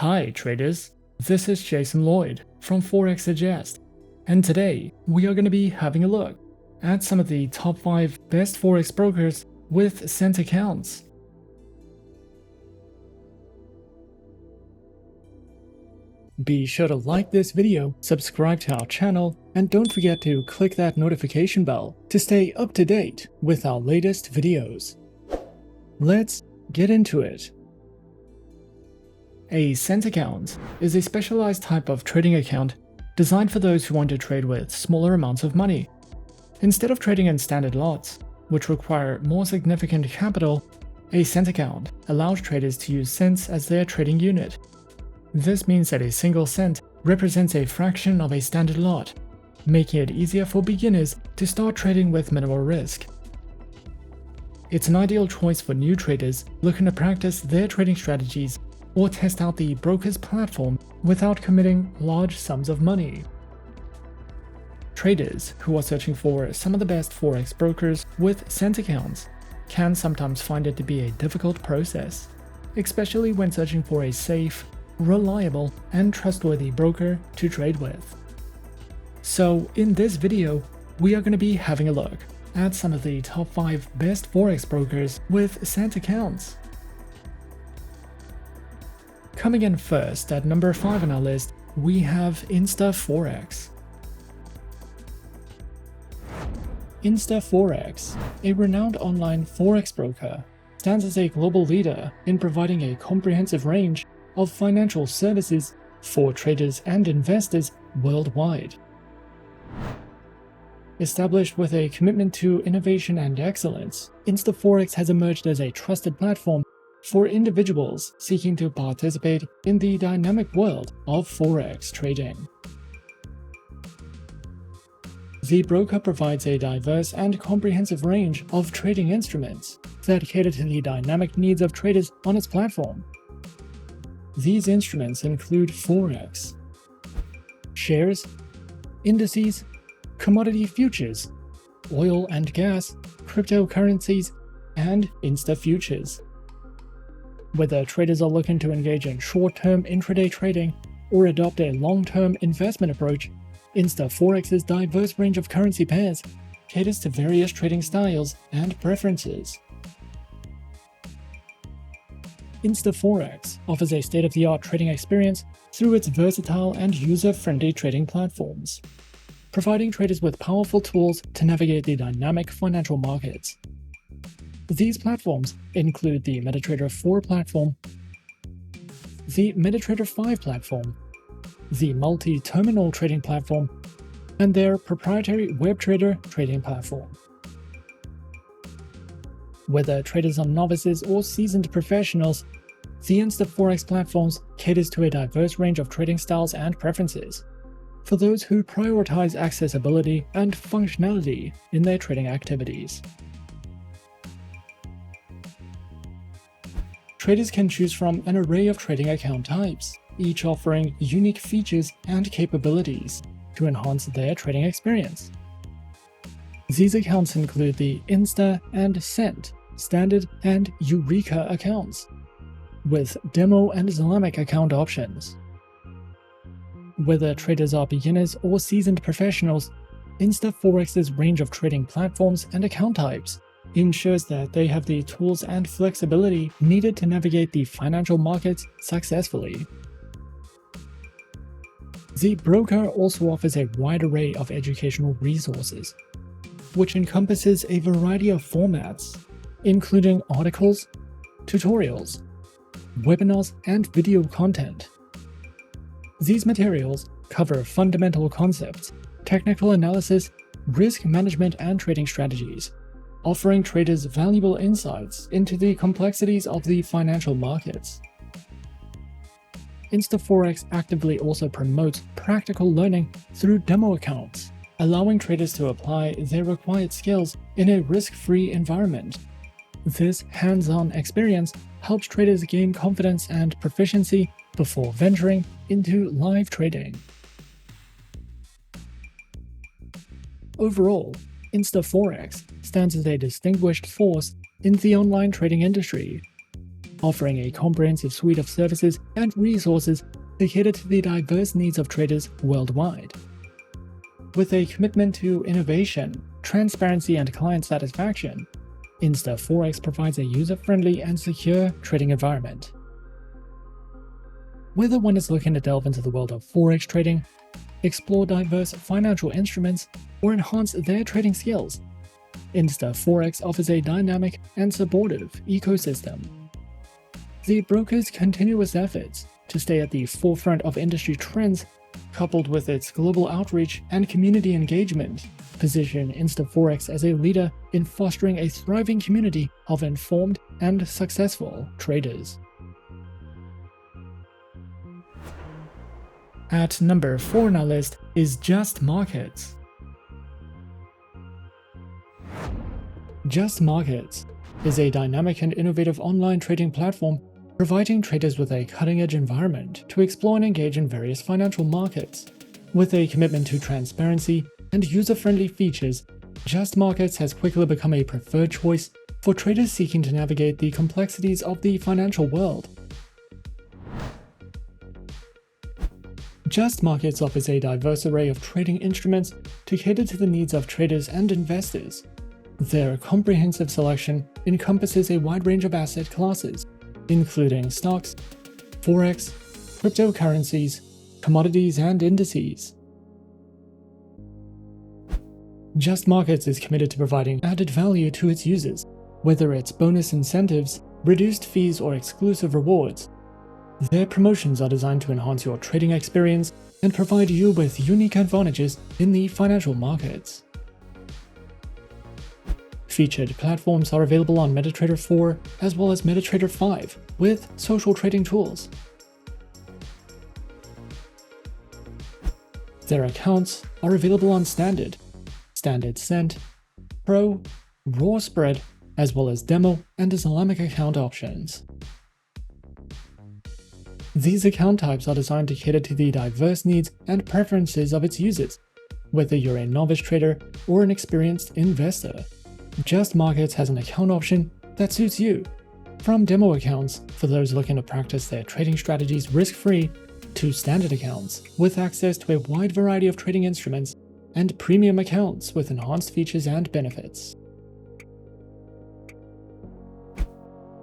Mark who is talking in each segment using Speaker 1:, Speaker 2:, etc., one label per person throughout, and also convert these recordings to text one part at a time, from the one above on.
Speaker 1: Hi traders, this is Jason Lloyd from Forexsuggest, and today we are going to be having a look at some of the top 5 best Forex brokers with cent accounts. Be sure to like this video, subscribe to our channel, and don't forget to click that notification bell to stay up to date with our latest videos. Let's get into it. A cent account is a specialized type of trading account designed for those who want to trade with smaller amounts of money. Instead of trading in standard lots, which require more significant capital, a cent account allows traders to use cents as their trading unit. This means that a single cent represents a fraction of a standard lot, making it easier for beginners to start trading with minimal risk. It's an ideal choice for new traders looking to practice their trading strategies or test out the broker's platform without committing large sums of money. Traders who are searching for some of the best Forex brokers with cent accounts can sometimes find it to be a difficult process, especially when searching for a safe, reliable, and trustworthy broker to trade with. So in this video, we are going to be having a look at some of the top 5 best Forex brokers with cent accounts. Coming in first at number 5 on our list, we have InstaForex. InstaForex, a renowned online Forex broker, stands as a global leader in providing a comprehensive range of financial services for traders and investors worldwide. Established with a commitment to innovation and excellence, InstaForex has emerged as a trusted platform for individuals seeking to participate in the dynamic world of Forex trading. The broker provides a diverse and comprehensive range of trading instruments that cater to the dynamic needs of traders on its platform. These instruments include Forex, shares, indices, commodity futures, oil and gas, cryptocurrencies, and Insta futures. Whether traders are looking to engage in short-term intraday trading or adopt a long-term investment approach, InstaForex's diverse range of currency pairs caters to various trading styles and preferences. InstaForex offers a state-of-the-art trading experience through its versatile and user-friendly trading platforms, providing traders with powerful tools to navigate the dynamic financial markets. These platforms include the MetaTrader 4 platform, the MetaTrader 5 platform, the multi-terminal trading platform, and their proprietary WebTrader trading platform. Whether traders are novices or seasoned professionals, the InstaForex platforms caters to a diverse range of trading styles and preferences for those who prioritize accessibility and functionality in their trading activities. Traders can choose from an array of trading account types, each offering unique features and capabilities to enhance their trading experience. These accounts include the Insta and Cent, Standard and Eureka accounts, with Demo and Islamic account options. Whether traders are beginners or seasoned professionals, InstaForex's range of trading platforms and account types ensures that they have the tools and flexibility needed to navigate the financial markets successfully. The broker also offers a wide array of educational resources, which encompasses a variety of formats, including articles, tutorials, webinars, and video content. These materials cover fundamental concepts, technical analysis, risk management, and trading strategies, offering traders valuable insights into the complexities of the financial markets. InstaForex actively also promotes practical learning through demo accounts, allowing traders to apply their required skills in a risk-free environment. This hands-on experience helps traders gain confidence and proficiency before venturing into live trading. Overall, InstaForex stands as a distinguished force in the online trading industry, offering a comprehensive suite of services and resources to cater to the diverse needs of traders worldwide. With a commitment to innovation, transparency, and client satisfaction, InstaForex provides a user-friendly and secure trading environment. Whether one is looking to delve into the world of Forex trading, explore diverse financial instruments, or enhance their trading skills, InstaForex offers a dynamic and supportive ecosystem. The broker's continuous efforts to stay at the forefront of industry trends, coupled with its global outreach and community engagement, position InstaForex as a leader in fostering a thriving community of informed and successful traders. At number 4 on our list is Just Markets. Just Markets is a dynamic and innovative online trading platform providing traders with a cutting-edge environment to explore and engage in various financial markets. With a commitment to transparency and user-friendly features, Just Markets has quickly become a preferred choice for traders seeking to navigate the complexities of the financial world. Just Markets offers a diverse array of trading instruments to cater to the needs of traders and investors. Their comprehensive selection encompasses a wide range of asset classes, including stocks, forex, cryptocurrencies, commodities, and indices. Just Markets is committed to providing added value to its users, whether it's bonus incentives, reduced fees, or exclusive rewards. Their promotions are designed to enhance your trading experience and provide you with unique advantages in the financial markets. Featured platforms are available on MetaTrader 4 as well as MetaTrader 5 with social trading tools. Their accounts are available on Standard, Standard Cent, Pro, Raw Spread, as well as Demo and Islamic account options. These account types are designed to cater to the diverse needs and preferences of its users, whether you're a novice trader or an experienced investor. Just Markets has an account option that suits you. From demo accounts for those looking to practice their trading strategies risk-free, to standard accounts with access to a wide variety of trading instruments, and premium accounts with enhanced features and benefits.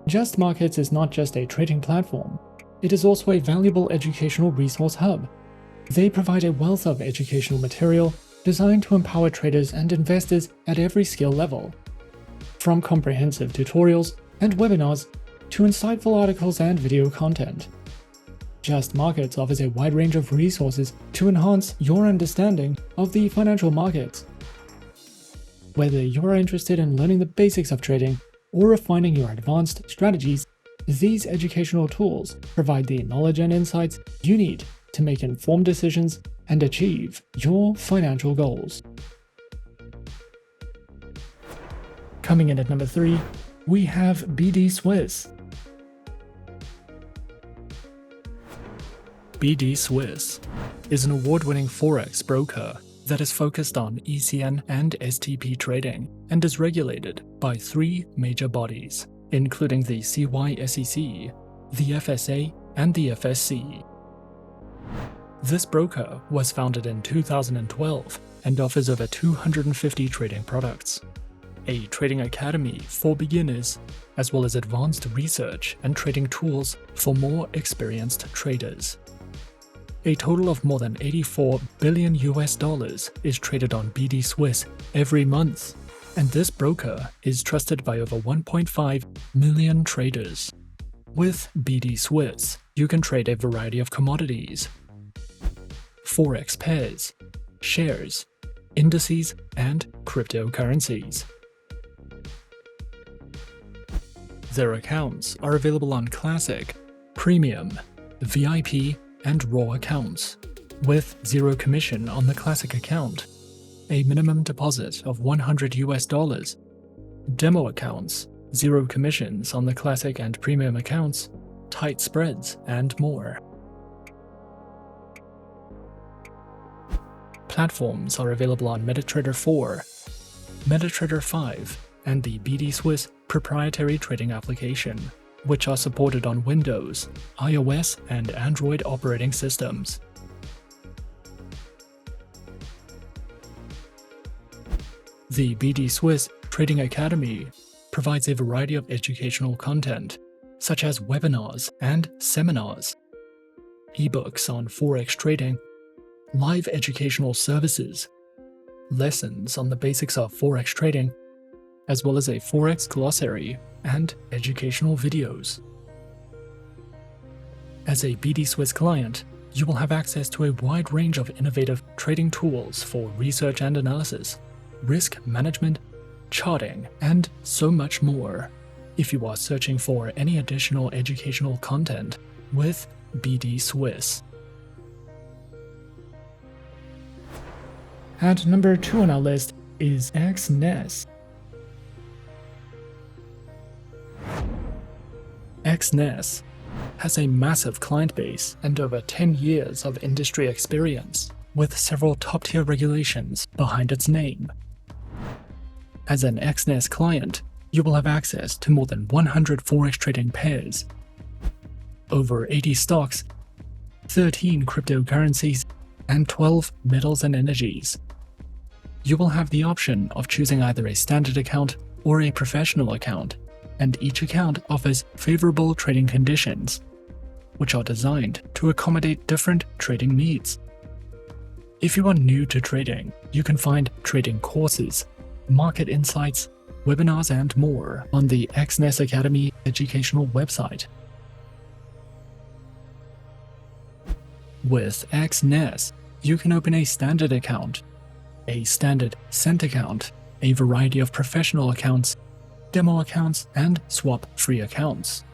Speaker 1: Just Markets is not just a trading platform, it is also a valuable educational resource hub. They provide a wealth of educational material designed to empower traders and investors at every skill level. From comprehensive tutorials and webinars to insightful articles and video content, Just Markets offers a wide range of resources to enhance your understanding of the financial markets. Whether you're interested in learning the basics of trading or refining your advanced strategies, these educational tools provide the knowledge and insights you need to make informed decisions and achieve your financial goals. Coming in at number 3, we have BDSwiss. BDSwiss is an award-winning Forex broker that is focused on ECN and STP trading and is regulated by 3 major bodies, including the CySEC, the FSA, and the FSC. This broker was founded in 2012 and offers over 250 trading products, a trading academy for beginners, as well as advanced research and trading tools for more experienced traders. A total of more than $84 billion is traded on BDSwiss every month, and this broker is trusted by over 1.5 million traders. With BDSwiss, you can trade a variety of commodities, Forex pairs, shares, indices, and cryptocurrencies. Their accounts are available on Classic, Premium, VIP, and Raw accounts, with 0 commission on the Classic account, a minimum deposit of $100, demo accounts, 0 commissions on the Classic and Premium accounts, tight spreads, and more. Platforms are available on MetaTrader 4, MetaTrader 5, and the BDSwiss proprietary trading application, which are supported on Windows, iOS, and Android operating systems. The BDSwiss Trading Academy provides a variety of educational content, such as webinars and seminars, ebooks on Forex trading, live educational services, lessons on the basics of Forex trading, as well as a Forex glossary and educational videos. As a BDSwiss client, you will have access to a wide range of innovative trading tools for research and analysis, risk management, charting, and so much more. If you are searching for any additional educational content with BDSwiss. At number 2 on our list is Exness. Exness has a massive client base and over 10 years of industry experience, with several top-tier regulations behind its name. As an Exness client, you will have access to more than 100 Forex trading pairs, over 80 stocks, 13 cryptocurrencies, and 12 metals and energies. You will have the option of choosing either a standard account or a professional account, and each account offers favorable trading conditions, which are designed to accommodate different trading needs. If you are new to trading, you can find trading courses, market insights, webinars, and more on the Exness Academy educational website. With Exness, you can open a standard account, a standard cent account, a variety of professional accounts, demo accounts, and swap-free accounts.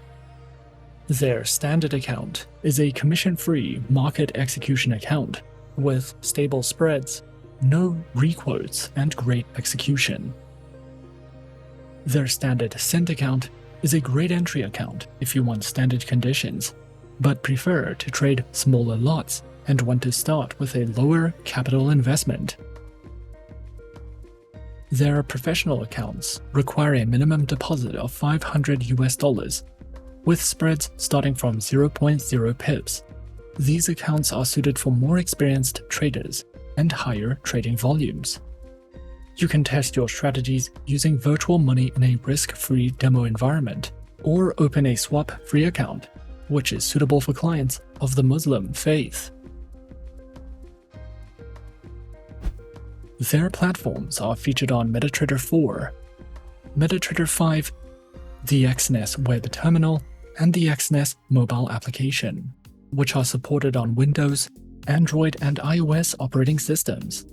Speaker 1: Their standard account is a commission-free market execution account with stable spreads, no requotes, and great execution. Their standard cent account is a great entry account if you want standard conditions, but prefer to trade smaller lots and want to start with a lower capital investment. Their professional accounts require a minimum deposit of $500 with spreads starting from 0.0 pips. These accounts are suited for more experienced traders and higher trading volumes. You can test your strategies using virtual money in a risk-free demo environment, or open a swap-free account, which is suitable for clients of the Muslim faith. Their platforms are featured on MetaTrader 4, MetaTrader 5, the Exness web terminal, and the Exness mobile application, which are supported on Windows, Android, and iOS operating systems.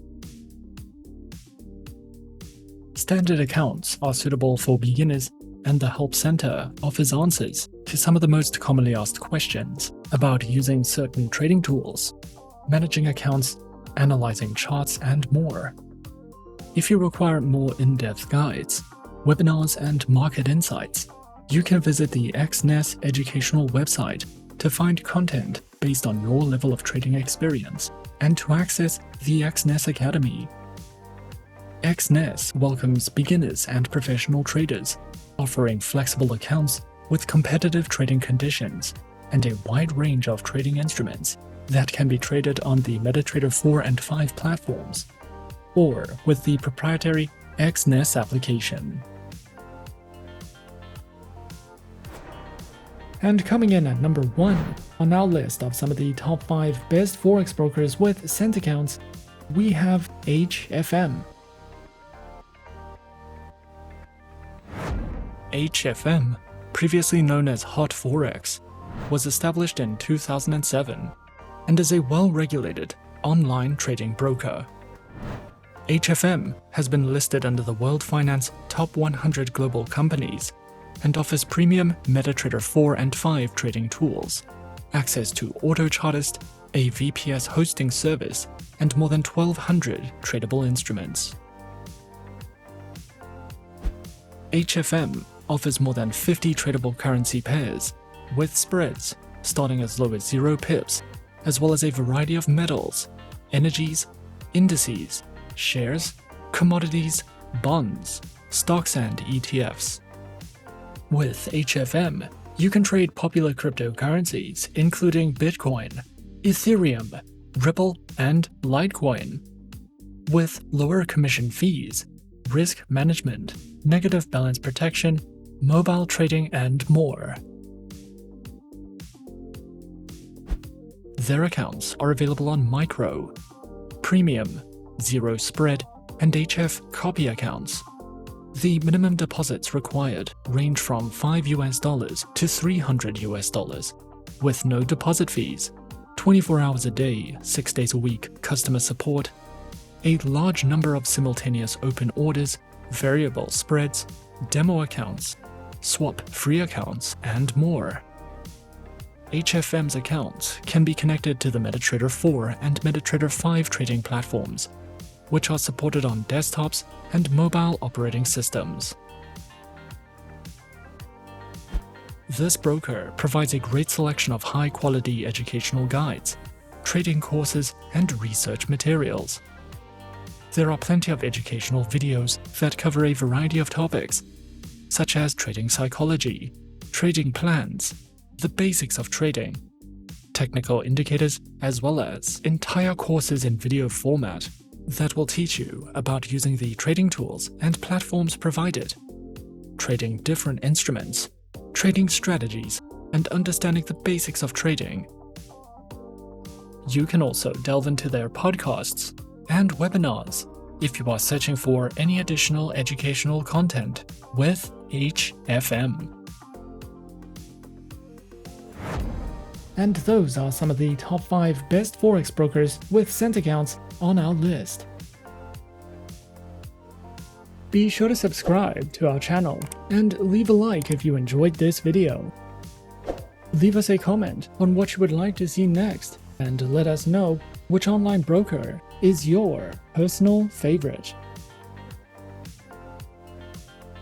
Speaker 1: Standard accounts are suitable for beginners, and the Help Center offers answers to some of the most commonly asked questions about using certain trading tools, managing accounts, analyzing charts, and more. If you require more in-depth guides, webinars, and market insights, you can visit the Exness educational website to find content based on your level of trading experience and to access the Exness Academy. Exness welcomes beginners and professional traders, offering flexible accounts with competitive trading conditions and a wide range of trading instruments that can be traded on the MetaTrader 4 and 5 platforms, or with the proprietary Exness application. And coming in at number 1 on our list of some of the top 5 best Forex brokers with cent accounts, we have HFM. HFM, previously known as Hot Forex, was established in 2007 and is a well-regulated online trading broker. HFM has been listed under the World Finance Top 100 Global Companies and offers premium MetaTrader 4 and 5 trading tools, access to AutoChartist, a VPS hosting service, and more than 1,200 tradable instruments. HFM offers more than 50 tradable currency pairs, with spreads starting as low as 0 pips, as well as a variety of metals, energies, indices, shares, commodities, bonds, stocks, and ETFs. With HFM, You can trade popular cryptocurrencies, including Bitcoin, Ethereum, Ripple, and Litecoin, with lower commission fees, risk management, negative balance protection, mobile trading, and more. Their accounts are available on Micro, Premium, Zero Spread, and HF Copy accounts. The minimum deposits required range from $5 to $300 with no deposit fees, 24 hours a day, 6 days a week customer support, a large number of simultaneous open orders, variable spreads, demo accounts, swap-free accounts, and more. HFM's accounts can be connected to the MetaTrader 4 and MetaTrader 5 trading platforms, which are supported on desktops and mobile operating systems. This broker provides a great selection of high-quality educational guides, trading courses, and research materials. There are plenty of educational videos that cover a variety of topics, such as trading psychology, trading plans, the basics of trading, technical indicators, as well as entire courses in video format that will teach you about using the trading tools and platforms provided, trading different instruments, trading strategies, and understanding the basics of trading. You can also delve into their podcasts and webinars if you are searching for any additional educational content with HFM. And those are some of the top 5 best Forex brokers with cent accounts on our list. Be sure to subscribe to our channel and leave a like if you enjoyed this video. Leave us a comment on what you would like to see next and let us know which online broker is your personal favorite.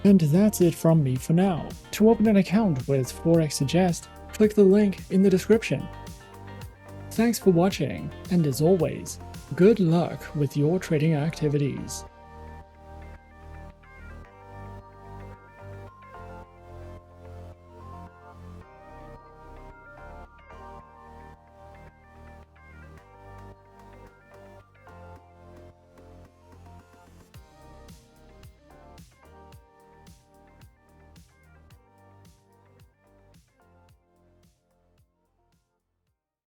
Speaker 1: And that's it from me for now. To open an account with Forexsuggest, click the link in the description. Thanks for watching, and as always, good luck with your trading activities.